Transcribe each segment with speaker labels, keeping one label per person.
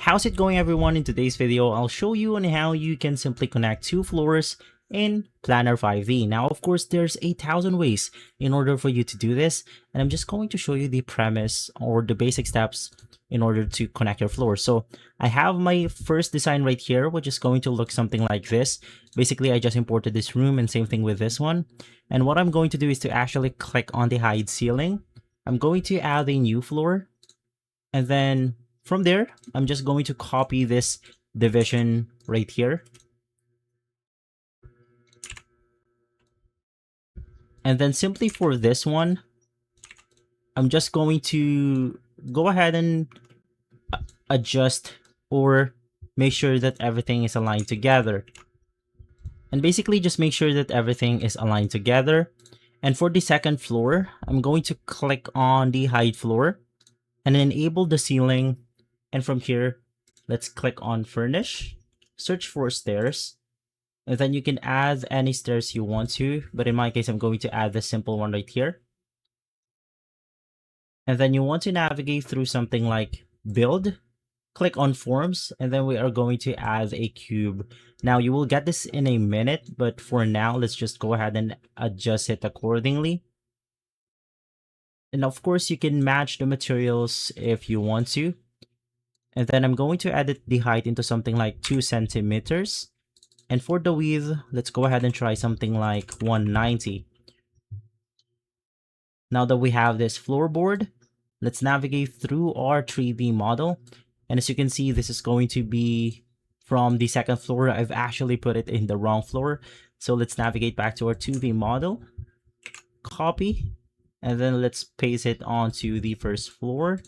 Speaker 1: How's it going, everyone? In today's video, I'll show you on how you can simply connect two floors in Planner 5D. Now, of course, there's 1,000 ways in order for you to do this, and I'm just going to show you the premise or the basic steps in order to connect your floors. So I have my first design right here, which is going to look something like this. Basically, I just imported this room, and same thing with this one. And what I'm going to do is to actually click on the hide ceiling. I'm going to add a new floor, and then from there, I'm just going to copy this division right here. And then simply for this one, I'm just going to go ahead and adjust or make sure that everything is aligned together. And basically just make sure that everything is aligned together. And for the second floor, I'm going to click on the hide floor and enable the ceiling. And from here, let's click on furnish, search for stairs, and then you can add any stairs you want to. But in my case, I'm going to add the simple one right here. And then you want to navigate through something like build, click on forms, and then we are going to add a cube. Now you will get this in a minute, but for now, let's just go ahead and adjust it accordingly. And of course, you can match the materials if you want to. And then I'm going to edit the height into something like 2 centimeters. And for the width, let's go ahead and try something like 190. Now that we have this floorboard, let's navigate through our 3D model. And as you can see, this is going to be from the second floor. I've actually put it in the wrong floor. So let's navigate back to our 2D model, copy, and then let's paste it onto the first floor.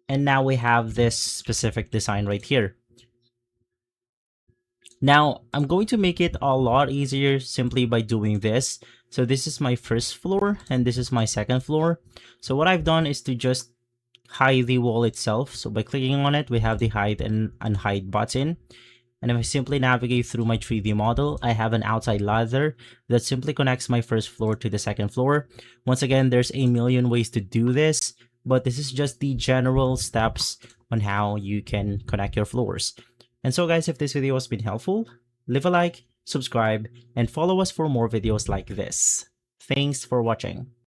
Speaker 1: And now we have this specific design right here. Now, I'm going to make it a lot easier simply by doing this. So this is my first floor and this is my second floor. So what I've done is to just hide the wall itself. So by clicking on it, we have the hide and unhide button. And if I simply navigate through my 3D model, I have an outside ladder that simply connects my first floor to the second floor. Once again, there's a million ways to do this, but this is just the general steps on how you can connect your floors. And so guys, if this video has been helpful, leave a like, subscribe, and follow us for more videos like this. Thanks for watching.